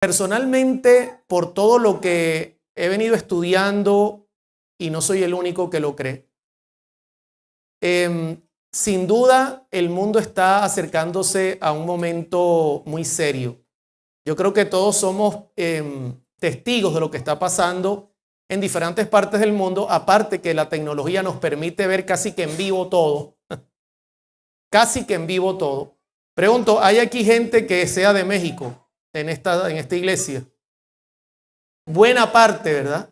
Personalmente, por todo lo que he venido estudiando, y no soy el único que lo cree, sin duda el mundo está acercándose a un momento muy serio. Yo creo que todos somos testigos de lo que está pasando en diferentes partes del mundo, aparte que la tecnología nos permite ver casi que en vivo todo. Casi que en vivo todo. Pregunto, ¿hay aquí gente que sea de México en esta iglesia? Buena parte, ¿verdad?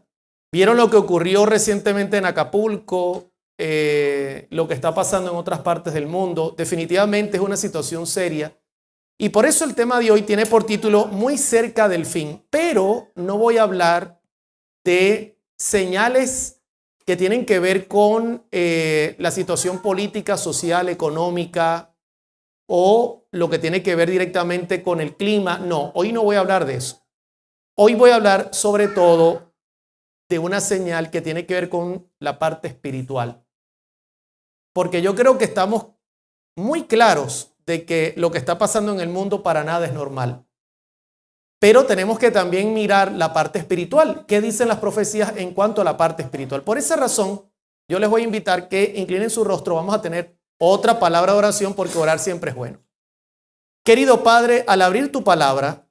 ¿Vieron lo que ocurrió recientemente en Acapulco? Lo que está pasando en otras partes del mundo. Definitivamente es una situación seria. Y por eso el tema de hoy tiene por título Muy cerca del fin. Pero no voy a hablar de señales que tienen que ver con la situación política, social, económica o lo que tiene que ver directamente con el clima. No, hoy no voy a hablar de eso. Hoy voy a hablar sobre todo de una señal que tiene que ver con la parte espiritual. Porque yo creo que estamos muy claros de que lo que está pasando en el mundo para nada es normal. Pero tenemos que también mirar la parte espiritual. ¿Qué dicen las profecías en cuanto a la parte espiritual? Por esa razón, yo les voy a invitar que inclinen su rostro. Vamos a tener otra palabra de oración porque orar siempre es bueno. Querido Padre, al abrir tu palabra,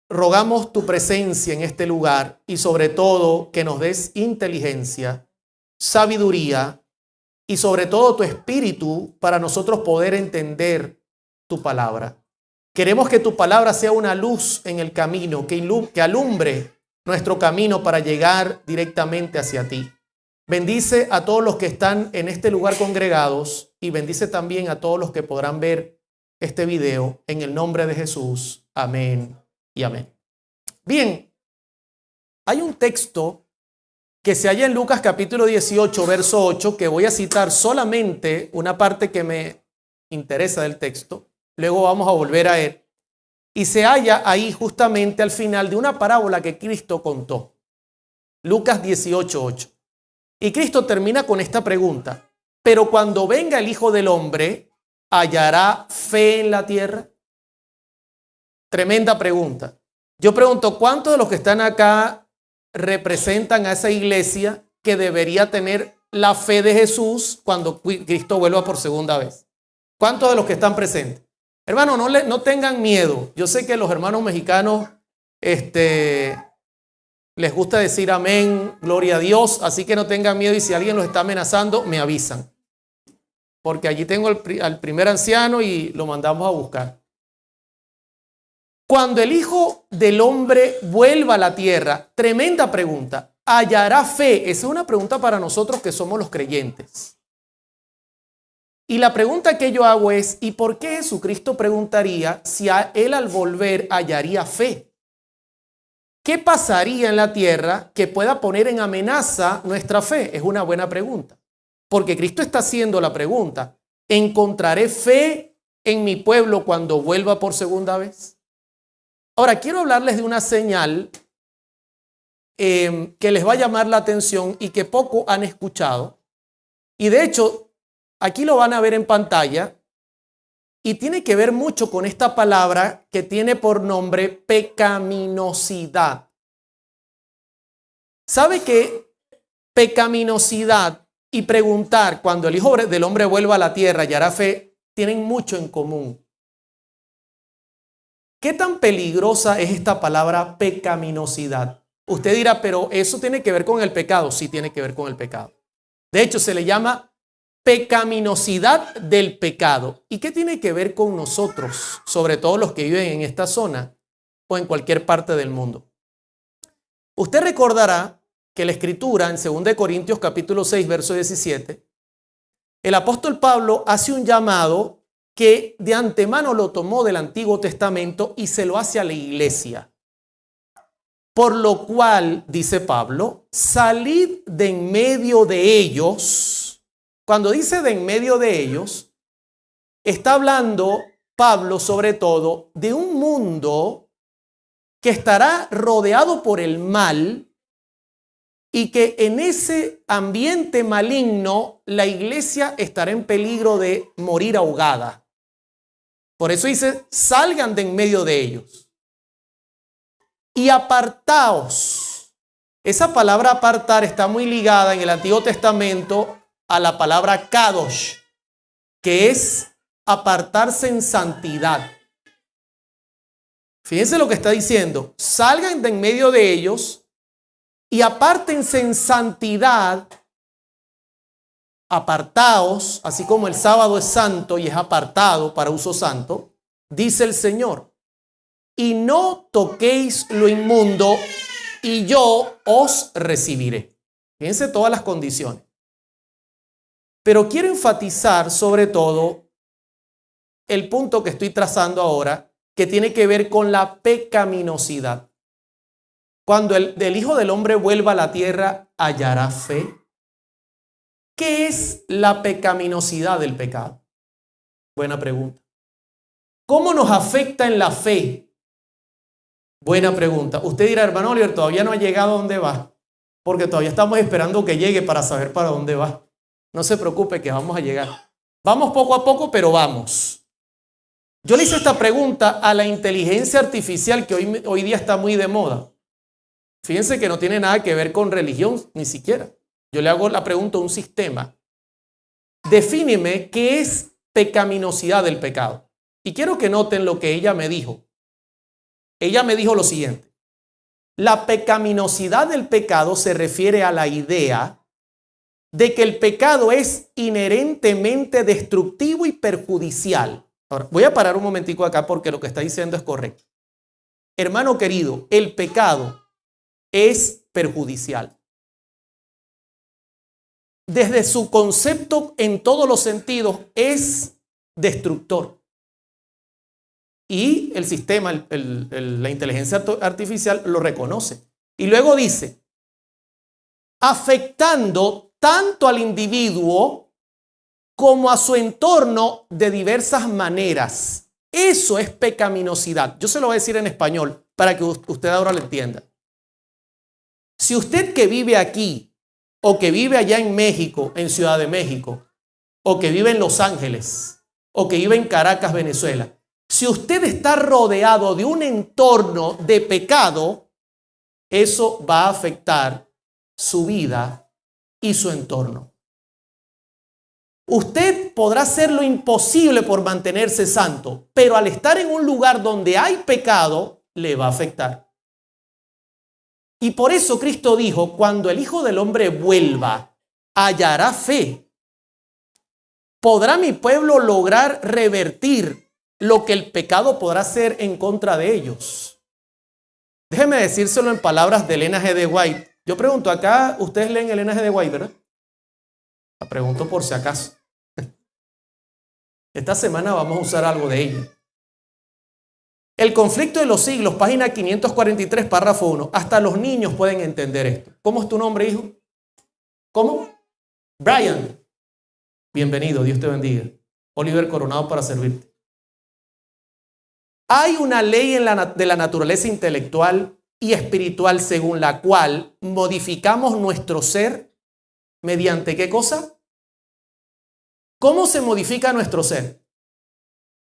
rogamos tu presencia en este lugar y sobre todo que nos des inteligencia, sabiduría y sobre todo tu espíritu para nosotros poder entender tu palabra. Queremos que tu palabra sea una luz en el camino, que alumbre nuestro camino para llegar directamente hacia ti. Bendice a todos los que están en este lugar congregados y bendice también a todos los que podrán ver este video en el nombre de Jesús. Amén y amén. Bien, hay un texto que se halla en Lucas capítulo 18, verso 8, que voy a citar solamente una parte que me interesa del texto. Luego vamos a volver a él. Y se halla ahí justamente al final de una parábola que Cristo contó. Lucas 18, 8. Y Cristo termina con esta pregunta. Pero cuando venga el Hijo del Hombre, ¿hallará fe en la tierra? Tremenda pregunta. Yo pregunto, ¿cuántos de los que están acá representan a esa iglesia que debería tener la fe de Jesús cuando Cristo vuelva por segunda vez? ¿Cuántos de los que están presentes? Hermanos, no tengan miedo. Yo sé que los hermanos mexicanos les gusta decir amén, gloria a Dios, así que no tengan miedo y si alguien los está amenazando, me avisan. Porque allí tengo al primer anciano y lo mandamos a buscar. Cuando el Hijo del Hombre vuelva a la tierra, tremenda pregunta, ¿hallará fe? Esa es una pregunta para nosotros que somos los creyentes. Y la pregunta que yo hago es, ¿y por qué Jesucristo preguntaría si a él al volver hallaría fe? ¿Qué pasaría en la tierra que pueda poner en amenaza nuestra fe? Es una buena pregunta. Porque Cristo está haciendo la pregunta, ¿encontraré fe en mi pueblo cuando vuelva por segunda vez? Ahora, quiero hablarles de una señal que les va a llamar la atención y que poco han escuchado. Y de hecho, aquí lo van a ver en pantalla y tiene que ver mucho con esta palabra que tiene por nombre pecaminosidad. ¿Sabe que pecaminosidad y preguntar cuando el Hijo del Hombre vuelva a la tierra y hará fe tienen mucho en común? ¿Qué tan peligrosa es esta palabra pecaminosidad? Usted dirá, pero eso tiene que ver con el pecado. Sí, tiene que ver con el pecado. De hecho, se le llama pecaminosidad del pecado. ¿Y qué tiene que ver con nosotros, sobre todo los que viven en esta zona o en cualquier parte del mundo? Usted recordará que la Escritura en 2 Corintios capítulo 6, verso 17, el apóstol Pablo hace un llamado que de antemano lo tomó del Antiguo Testamento y se lo hace a la iglesia. Por lo cual, dice Pablo, salid de en medio de ellos. Cuando dice de en medio de ellos, está hablando Pablo sobre todo de un mundo que estará rodeado por el mal y que en ese ambiente maligno la iglesia estará en peligro de morir ahogada. Por eso dice, salgan de en medio de ellos. y apartaos. Esa palabra apartar está muy ligada en el Antiguo Testamento a la palabra kadosh, que es apartarse en santidad. Fíjense lo que está diciendo. Salgan de en medio de ellos y apártense en santidad. Apartaos, así como el sábado es santo y es apartado para uso santo, dice el Señor. Y no toquéis lo inmundo y yo os recibiré. Fíjense todas las condiciones. Pero quiero enfatizar sobre todo el punto que estoy trazando ahora, que tiene que ver con la pecaminosidad. Cuando el Hijo del Hombre vuelva a la tierra, ¿hallará fe? ¿Qué es la pecaminosidad del pecado? Buena pregunta. ¿Cómo nos afecta en la fe? Buena pregunta. Usted dirá, hermano Oliver, todavía no ha llegado a dónde va, porque todavía estamos esperando que llegue para saber para dónde va. No se preocupe que vamos a llegar. Vamos poco a poco, pero vamos. Yo le hice esta pregunta a la inteligencia artificial que hoy día está muy de moda. Fíjense que no tiene nada que ver con religión, ni siquiera. Yo le hago la pregunta a un sistema. Defíneme qué es pecaminosidad del pecado. Y quiero que noten lo que ella me dijo. Ella me dijo lo siguiente. La pecaminosidad del pecado se refiere a la idea de que el pecado es inherentemente destructivo y perjudicial. Ahora, voy a parar un momentico acá porque lo que está diciendo es correcto. Hermano querido, el pecado es perjudicial. Desde su concepto en todos los sentidos es destructor. Y el sistema, la inteligencia artificial lo reconoce. Y luego dice, afectando tanto al individuo como a su entorno de diversas maneras. Eso es pecaminosidad. Yo se lo voy a decir en español para que usted ahora lo entienda. Si usted que vive aquí o que vive allá en México, en Ciudad de México, o que vive en Los Ángeles, o que vive en Caracas, Venezuela, si usted está rodeado de un entorno de pecado, eso va a afectar su vida y su entorno. Usted podrá hacer lo imposible por mantenerse santo, pero al estar en un lugar donde hay pecado, le va a afectar. Y por eso Cristo dijo, cuando el Hijo del Hombre vuelva, hallará fe. ¿Podrá mi pueblo lograr revertir lo que el pecado podrá hacer en contra de ellos? Déjeme decírselo en palabras de Elena G. de White. Yo pregunto, acá ustedes leen Elena G. de White, ¿verdad? La pregunto por si acaso. Esta semana vamos a usar algo de ella. El conflicto de los siglos, página 543, párrafo 1. Hasta los niños pueden entender esto. ¿Cómo es tu nombre, hijo? ¿Cómo? Brian. Bienvenido, Dios te bendiga. Oliver Coronado para servirte. Hay una ley de la naturaleza intelectual y espiritual según la cual modificamos nuestro ser mediante ¿qué cosa? ¿Cómo se modifica nuestro ser?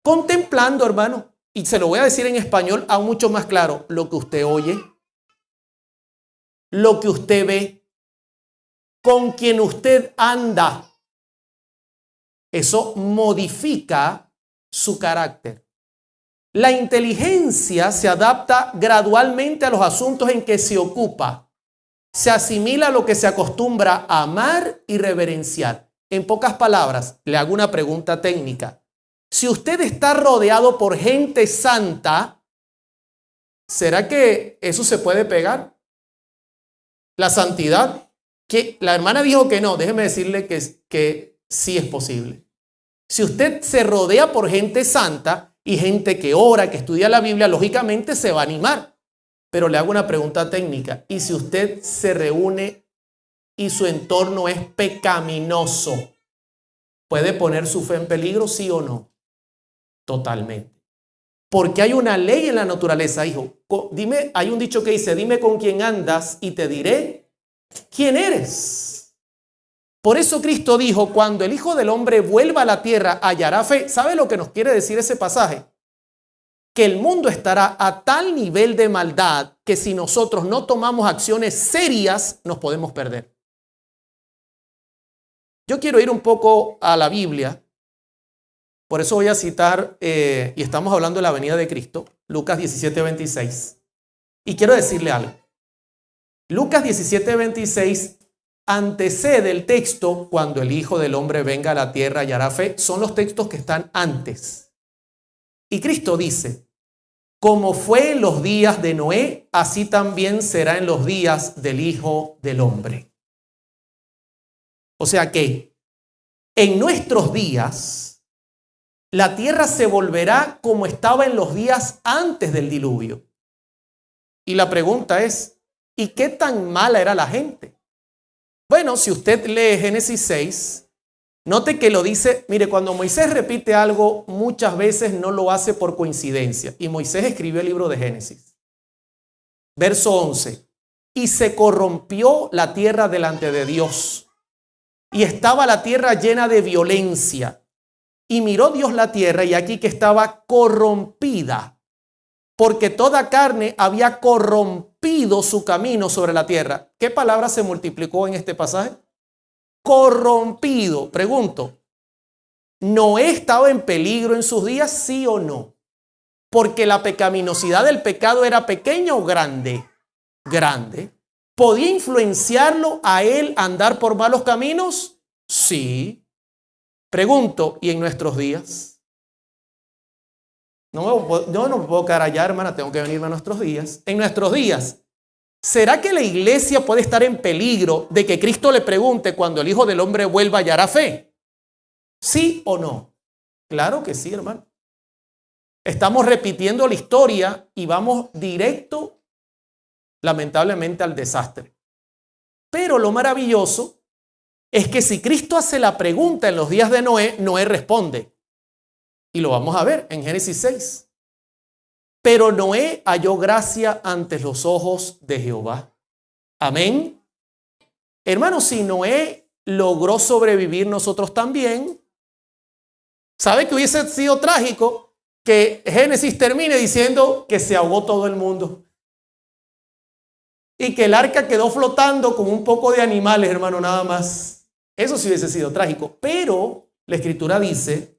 Contemplando, hermano. Y se lo voy a decir en español aún mucho más claro. Lo que usted oye, lo que usted ve, con quien usted anda. Eso modifica su carácter. La inteligencia se adapta gradualmente a los asuntos en que se ocupa. Se asimila a lo que se acostumbra a amar y reverenciar. En pocas palabras, le hago una pregunta técnica. Si usted está rodeado por gente santa, ¿será que eso se puede pegar? La santidad, que la hermana dijo que no, déjeme decirle que sí es posible. Si usted se rodea por gente santa y gente que ora, que estudia la Biblia, lógicamente se va a animar. Pero le hago una pregunta técnica. ¿Y si usted se reúne y su entorno es pecaminoso, puede poner su fe en peligro, sí o no? Totalmente. Porque hay una ley en la naturaleza, hijo. Dime, hay un dicho que dice, dime con quién andas y te diré quién eres. Por eso Cristo dijo, cuando el Hijo del Hombre vuelva a la tierra, hallará fe. ¿Sabe lo que nos quiere decir ese pasaje? que el mundo estará a tal nivel de maldad que si nosotros no tomamos acciones serias, nos podemos perder. Yo quiero ir un poco a la Biblia, por eso voy a citar, y estamos hablando de la venida de Cristo, Lucas 17:26. Y quiero decirle algo. Lucas 17:26 antecede el texto cuando el Hijo del Hombre venga a la tierra y hará fe. Son los textos que están antes. Y Cristo dice, como fue en los días de Noé, así también será en los días del Hijo del Hombre. O sea que en nuestros días, la tierra se volverá como estaba en los días antes del diluvio. Y la pregunta es, ¿y qué tan mala era la gente? Bueno, si usted lee Génesis 6, note que lo dice, mire, cuando Moisés repite algo, muchas veces no lo hace por coincidencia. Y Moisés escribió el libro de Génesis. Verso 11. Y se corrompió la tierra delante de Dios. Y estaba la tierra llena de violencia. Y miró Dios la tierra y aquí que estaba corrompida, porque toda carne había corrompido su camino sobre la tierra. ¿Qué palabra se multiplicó en este pasaje? Corrompido. Pregunto, ¿Noé estaba en peligro en sus días, sí o no? Porque la pecaminosidad del pecado era pequeña o grande. Grande. ¿Podía influenciarlo a él andar por malos caminos? Sí. Pregunto, ¿y en nuestros días? Yo no me puedo quedar allá, hermana, tengo que venirme a nuestros días. En nuestros días, ¿será que la iglesia puede estar en peligro de que Cristo le pregunte cuando el Hijo del Hombre vuelva y hará fe? ¿Sí o no? Claro que sí, hermano. Estamos repitiendo la historia y vamos directo, lamentablemente, al desastre. Pero lo maravilloso es que si Cristo hace la pregunta en los días de Noé, Noé responde. Y lo vamos a ver en Génesis 6. Pero Noé halló gracia ante los ojos de Jehová. Amén. Hermanos, si Noé logró sobrevivir, nosotros también. ¿Sabe que hubiese sido trágico que Génesis termine diciendo que se ahogó todo el mundo? Y que el arca quedó flotando con un poco de animales, hermano, nada más. Eso sí hubiese sido trágico. Pero la Escritura dice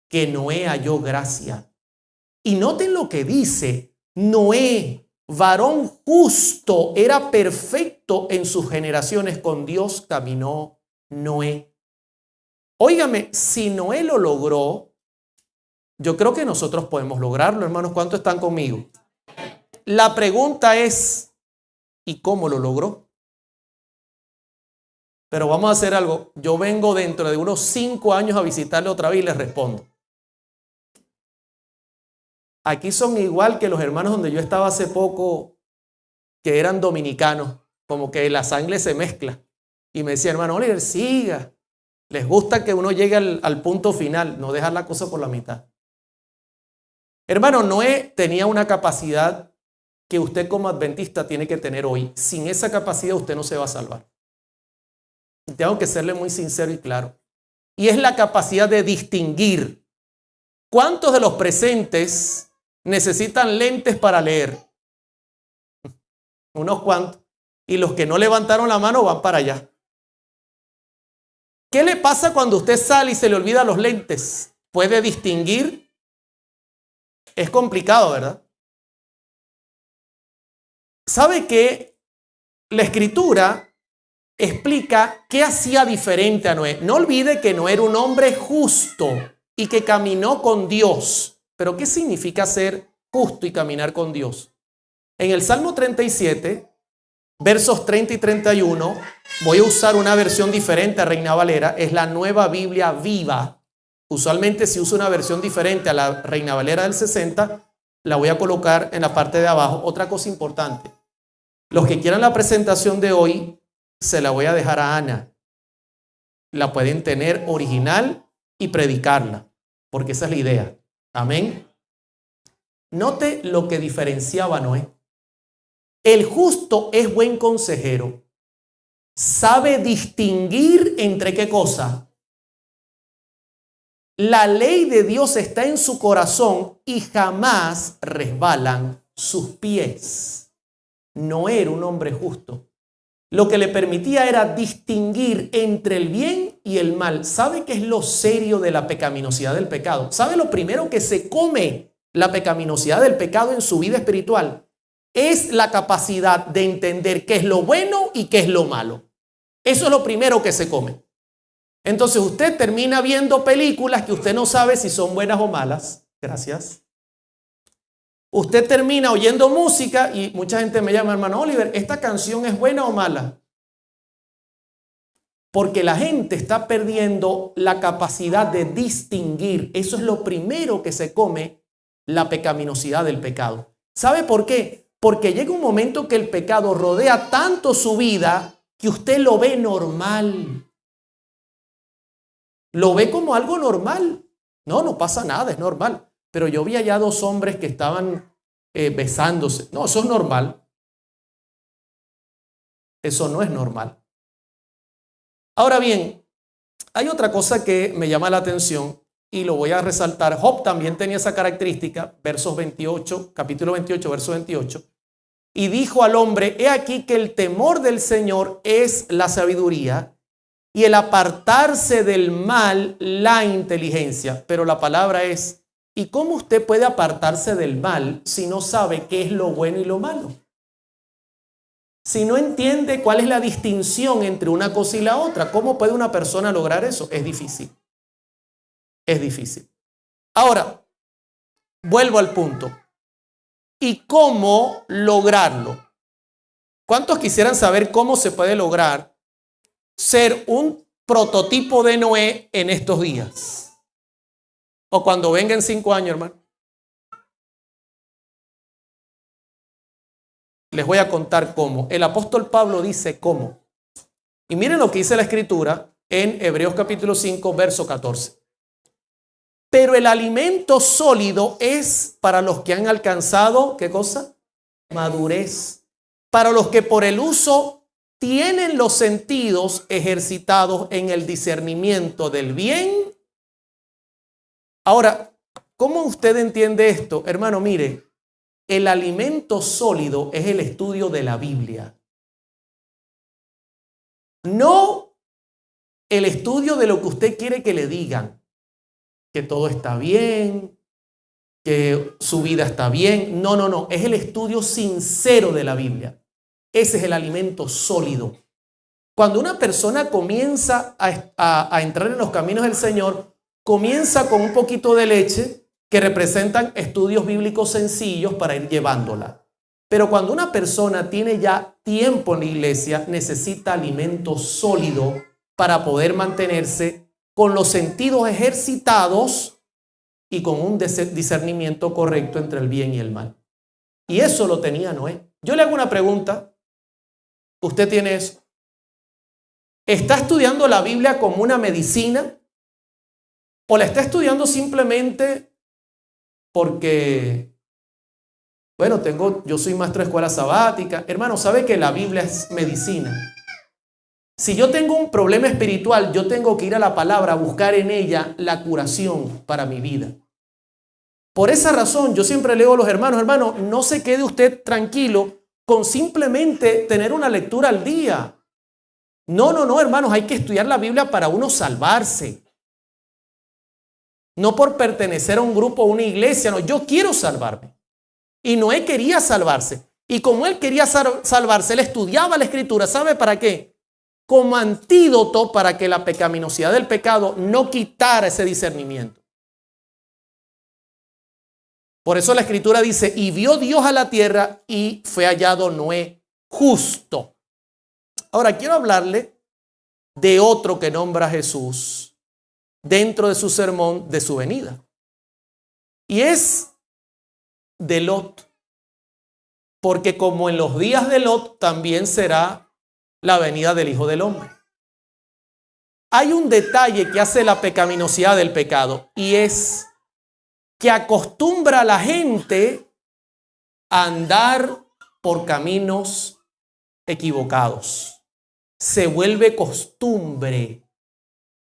que Noé halló gracia. Y noten lo que dice, Noé, varón justo, era perfecto en sus generaciones, con Dios caminó Noé. Óigame, si Noé lo logró, yo creo que nosotros podemos lograrlo, hermanos. ¿Cuántos están conmigo? La pregunta es, ¿y cómo lo logró? Pero vamos a hacer algo. Yo vengo dentro de unos 5 años a visitarle otra vez y les respondo. Aquí son igual que los hermanos donde yo estaba hace poco, que eran dominicanos, como que la sangre se mezcla. Y me decía, hermano Oliver, siga. Les gusta que uno llegue al punto final, no dejar la cosa por la mitad. Hermano, Noé tenía una capacidad que usted como adventista tiene que tener hoy. Sin esa capacidad usted no se va a salvar. Y tengo que serle muy sincero y claro. Y es la capacidad de distinguir. ¿Cuántos de los presentes necesitan lentes para leer? Unos cuantos. Y los que no levantaron la mano van para allá. ¿Qué le pasa cuando usted sale y se le olvida los lentes? ¿Puede distinguir? Es complicado, ¿verdad? ¿Sabe que la Escritura explica qué hacía diferente a Noé? No olvide que Noé era un hombre justo y que caminó con Dios. ¿Pero qué significa ser justo y caminar con Dios? En el Salmo 37, versos 30 y 31, voy a usar una versión diferente a Reina Valera. Es la Nueva Biblia Viva. Usualmente si uso una versión diferente a la Reina Valera del 60, la voy a colocar en la parte de abajo. Otra cosa importante. Los que quieran la presentación de hoy, se la voy a dejar a Ana. La pueden tener original y predicarla, porque esa es la idea. Amén. Note lo que diferenciaba a Noé. El justo es buen consejero. Sabe distinguir entre qué cosa. La ley de Dios está en su corazón y jamás resbalan sus pies. No era un hombre justo. Lo que le permitía era distinguir entre el bien y el mal. ¿Sabe qué es lo serio de la pecaminosidad del pecado? ¿Sabe lo primero que se come la pecaminosidad del pecado en su vida espiritual? Es la capacidad de entender qué es lo bueno y qué es lo malo. Eso es lo primero que se come. Entonces usted termina viendo películas que usted no sabe si son buenas o malas. Gracias. Usted termina oyendo música y mucha gente me llama, hermano Oliver, ¿esta canción es buena o mala? Porque la gente está perdiendo la capacidad de distinguir. Eso es lo primero que se come la pecaminosidad del pecado. ¿Sabe por qué? Porque llega un momento que el pecado rodea tanto su vida que usted lo ve normal. Lo ve como algo normal. No, no pasa nada, es normal. Pero yo vi allá dos hombres que estaban besándose. No, eso es normal. Eso no es normal. Ahora bien, hay otra cosa que me llama la atención y lo voy a resaltar. Job también tenía esa característica, versos 28, capítulo 28, verso 28. Y dijo al hombre, he aquí que el temor del Señor es la sabiduría y el apartarse del mal, la inteligencia. Pero la palabra es, ¿y cómo usted puede apartarse del mal si no sabe qué es lo bueno y lo malo? Si no entiende cuál es la distinción entre una cosa y la otra, ¿cómo puede una persona lograr eso? Es difícil. Es difícil. Ahora, vuelvo al punto. ¿Y cómo lograrlo? ¿Cuántos quisieran saber cómo se puede lograr ser un prototipo de Noé en estos días? O cuando venga en 5 años, hermano. Les voy a contar cómo. El apóstol Pablo dice cómo. Y miren lo que dice la escritura en Hebreos capítulo 5, verso 14. Pero el alimento sólido es para los que han alcanzado, ¿qué cosa? Madurez. Para los que por el uso tienen los sentidos ejercitados en el discernimiento del bien. Ahora, ¿cómo usted entiende esto? Hermano, mire. El alimento sólido es el estudio de la Biblia. No el estudio de lo que usted quiere que le digan. Que todo está bien, que su vida está bien. No, no, no. Es el estudio sincero de la Biblia. Ese es el alimento sólido. Cuando una persona comienza a entrar en los caminos del Señor, comienza con un poquito de leche, que representan estudios bíblicos sencillos para ir llevándola. Pero cuando una persona tiene ya tiempo en la iglesia, necesita alimento sólido para poder mantenerse con los sentidos ejercitados y con un discernimiento correcto entre el bien y el mal. Y eso lo tenía Noé. Yo le hago una pregunta. ¿Usted tiene eso? ¿Está estudiando la Biblia como una medicina? ¿O la está estudiando simplemente porque, bueno, yo soy maestro de escuela sabática? Hermano, ¿sabe que la Biblia es medicina? Si yo tengo un problema espiritual, yo tengo que ir a la palabra a buscar en ella la curación para mi vida. Por esa razón, yo siempre leo a los hermanos, hermano, no se quede usted tranquilo con simplemente tener una lectura al día. No, no, no, hermanos, hay que estudiar la Biblia para uno salvarse. No por pertenecer a un grupo o una iglesia, no, yo quiero salvarme. Y Noé quería salvarse. Y como él quería salvarse, él estudiaba la escritura. ¿Sabe para qué? Como antídoto para que la pecaminosidad del pecado no quitara ese discernimiento. Por eso la escritura dice, y vio Dios a la tierra y fue hallado Noé justo. Ahora quiero hablarle de otro que nombra a Jesús dentro de su sermón de su venida. Y es de Lot. Porque como en los días de Lot, también será la venida del Hijo del Hombre. Hay un detalle que hace la pecaminosidad del pecado y es que acostumbra a la gente a andar por caminos equivocados. Se vuelve costumbre.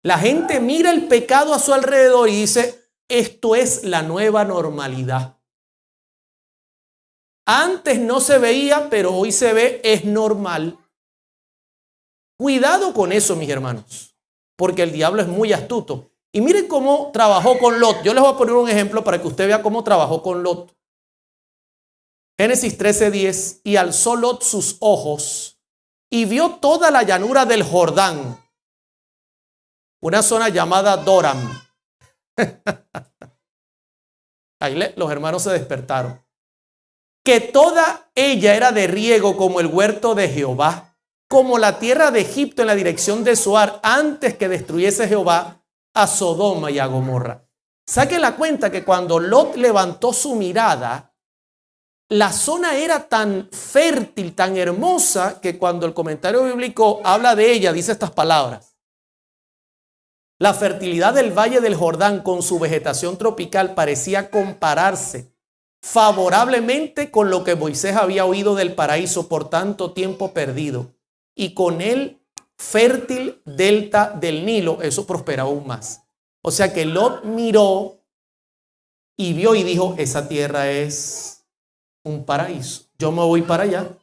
La gente mira el pecado a su alrededor y dice, esto es la nueva normalidad. Antes no se veía, pero hoy se ve, es normal. Cuidado con eso, mis hermanos, porque el diablo es muy astuto. Y miren cómo trabajó con Lot. Yo les voy a poner un ejemplo para que usted vea cómo trabajó con Lot. Génesis 13:10, y alzó Lot sus ojos y vio toda la llanura del Jordán, una zona llamada Doram. Ahí los hermanos se despertaron. Que toda ella era de riego como el huerto de Jehová, como la tierra de Egipto en la dirección de Zoar, antes que destruyese Jehová a Sodoma y a Gomorra. Saquen la cuenta que cuando Lot levantó su mirada, la zona era tan fértil, tan hermosa, que cuando el comentario bíblico habla de ella, dice estas palabras. La fertilidad del valle del Jordán con su vegetación tropical parecía compararse favorablemente con lo que Moisés había oído del paraíso por tanto tiempo perdido, y con el fértil delta del Nilo, eso prosperaba aún más. O sea que Lot miró y vio y dijo, esa tierra es un paraíso, yo me voy para allá.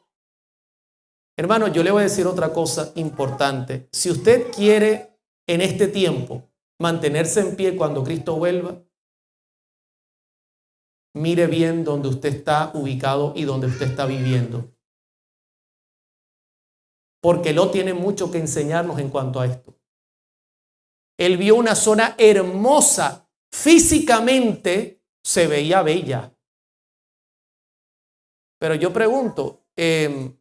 Hermano, yo le voy a decir otra cosa importante. Si usted quiere en este tiempo mantenerse en pie cuando Cristo vuelva, mire bien dónde usted está ubicado y dónde usted está viviendo. Porque Lot tiene mucho que enseñarnos en cuanto a esto. Él vio una zona hermosa, físicamente se veía bella. Pero yo pregunto, ¿eso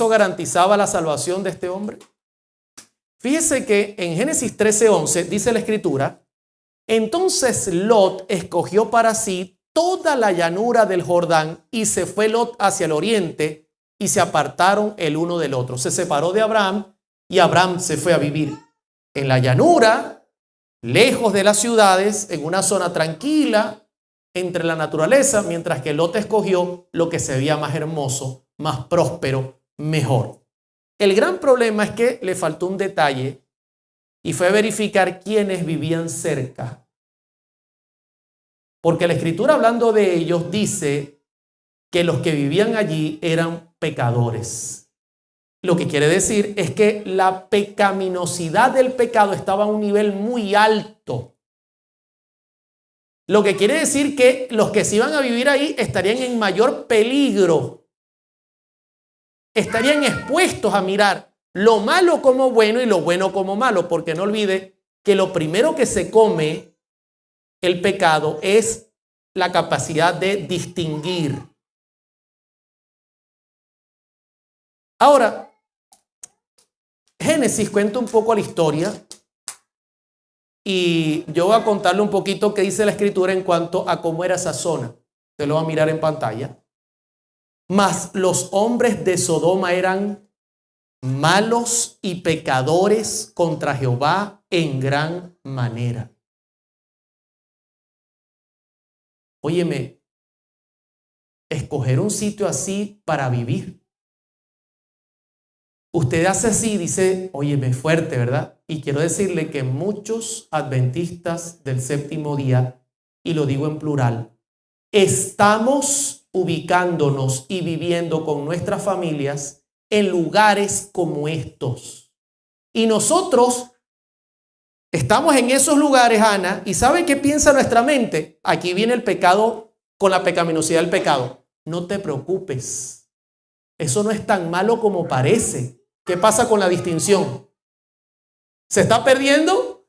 garantizaba la salvación de este hombre? Fíjese que en Génesis 13:11 dice la Escritura, entonces Lot escogió para sí toda la llanura del Jordán y se fue Lot hacia el oriente y se apartaron el uno del otro. Se separó de Abraham y Abraham se fue a vivir en la llanura, lejos de las ciudades, en una zona tranquila, entre la naturaleza, mientras que Lot escogió lo que se veía más hermoso, más próspero, mejor. El gran problema es que le faltó un detalle y fue verificar quiénes vivían cerca. Porque la Escritura, hablando de ellos, dice que los que vivían allí eran pecadores. Lo que quiere decir es que la pecaminosidad del pecado estaba a un nivel muy alto. Lo que quiere decir que los que se iban a vivir ahí estarían en mayor peligro. Estarían expuestos a mirar lo malo como bueno y lo bueno como malo, porque no olvide que lo primero que se come el pecado es la capacidad de distinguir. Ahora, Génesis cuenta un poco la historia y yo voy a contarle un poquito qué dice la Escritura en cuanto a cómo era esa zona. Se lo va a mirar en pantalla. Mas los hombres de Sodoma eran malos y pecadores contra Jehová en gran manera. Óyeme, escoger un sitio así para vivir. Usted hace así y dice, óyeme, fuerte, ¿verdad? Y quiero decirle que muchos adventistas del séptimo día, y lo digo en plural, estamos ubicándonos y viviendo con nuestras familias en lugares como estos. Y nosotros estamos en esos lugares, Ana, y ¿sabe qué piensa nuestra mente? Aquí viene el pecado con la pecaminosidad del pecado. No te preocupes. Eso no es tan malo como parece. ¿Qué pasa con la distinción? ¿Se está perdiendo?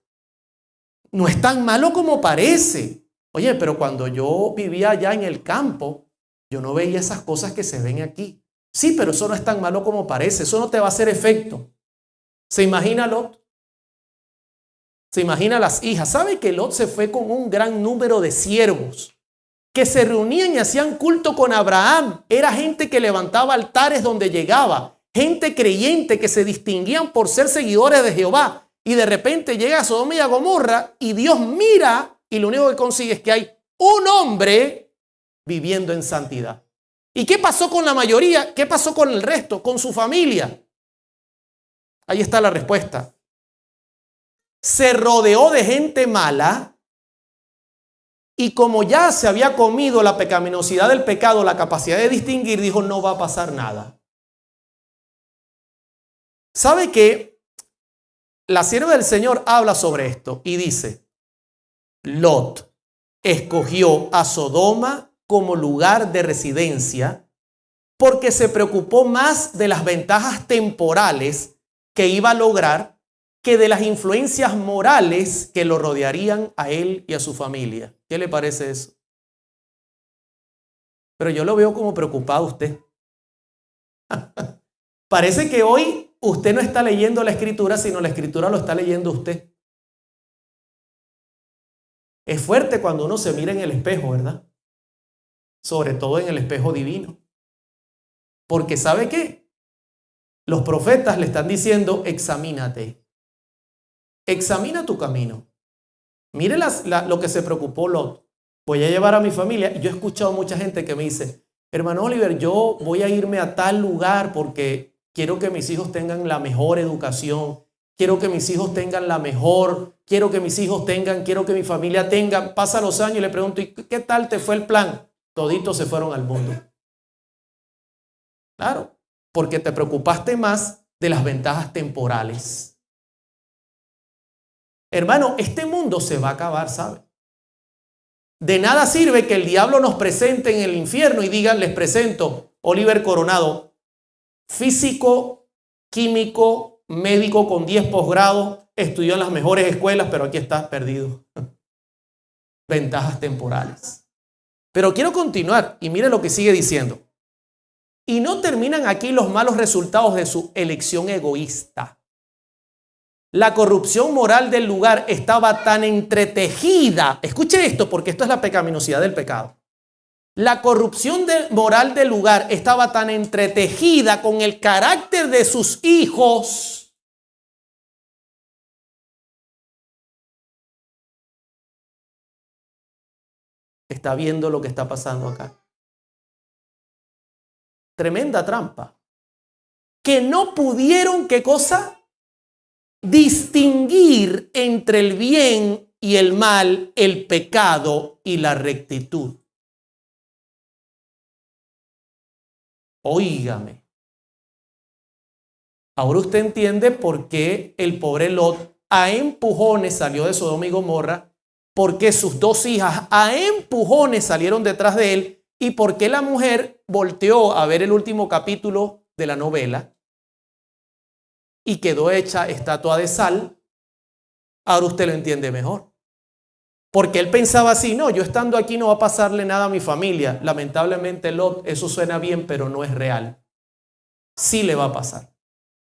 No es tan malo como parece. Oye, pero cuando yo vivía allá en el campo, yo no veía esas cosas que se ven aquí. Sí, pero eso no es tan malo como parece. Eso no te va a hacer efecto. ¿Se imagina Lot? ¿Se imagina las hijas? ¿Sabe que Lot se fue con un gran número de siervos que se reunían y hacían culto con Abraham? Era gente que levantaba altares donde llegaba. Gente creyente que se distinguían por ser seguidores de Jehová. Y de repente llega a Sodoma y a Gomorra y Dios mira y lo único que consigue es que hay un hombre viviendo en santidad. ¿Y qué pasó con la mayoría? ¿Qué pasó con el resto? ¿Con su familia? Ahí está la respuesta. se rodeó de gente mala y como ya se había comido la pecaminosidad del pecado, la capacidad de distinguir, dijo, no va a pasar nada. ¿Sabe qué? La sierva del Señor habla sobre esto y dice, Lot escogió a Sodoma como lugar de residencia porque se preocupó más de las ventajas temporales que iba a lograr que de las influencias morales que lo rodearían a él y a su familia. ¿Qué le parece eso? Pero yo lo veo como preocupado usted. Parece que hoy usted no está leyendo la Escritura, sino la Escritura lo está leyendo usted. Es fuerte cuando uno se mira en el espejo, ¿verdad? Sobre todo en el espejo divino. Porque ¿sabe qué? Los profetas le están diciendo, examínate. Examina tu camino. Mire lo que se preocupó Lot. Voy a llevar a mi familia. Y yo he escuchado mucha gente que me dice, hermano Oliver, yo voy a irme a tal lugar porque quiero que mis hijos tengan la mejor educación. Quiero que mis hijos tengan la mejor. Quiero que mis hijos tengan, quiero que mi familia tenga. Pasa los años y le pregunto, ¿y qué tal te fue el plan? Toditos se fueron al mundo. Claro, porque te preocupaste más de las ventajas temporales. Hermano, este mundo se va a acabar, ¿sabe? De nada sirve que el diablo nos presente en el infierno y digan, les presento Oliver Coronado, físico, químico, médico con 10 posgrados, estudió en las mejores escuelas, pero aquí estás perdido. Ventajas temporales. Pero quiero continuar y mire lo que sigue diciendo. Y no terminan aquí los malos resultados de su elección egoísta. La corrupción moral del lugar estaba tan entretejida. Escuche esto, porque esto es la pecaminosidad del pecado. La corrupción moral del lugar estaba tan entretejida con el carácter de sus hijos. Está viendo lo que está pasando acá. Tremenda trampa. Que no pudieron, ¿qué cosa? Distinguir entre el bien y el mal, el pecado y la rectitud. Óigame. Ahora usted entiende por qué el pobre Lot a empujones salió de Sodoma y Gomorra, por qué sus 2 hijas a empujones salieron detrás de él y por qué la mujer volteó a ver el último capítulo de la novela y quedó hecha estatua de sal. Ahora usted lo entiende mejor. Porque él pensaba así, no, yo estando aquí no va a pasarle nada a mi familia. Lamentablemente, Lot, eso suena bien, pero no es real. Sí le va a pasar.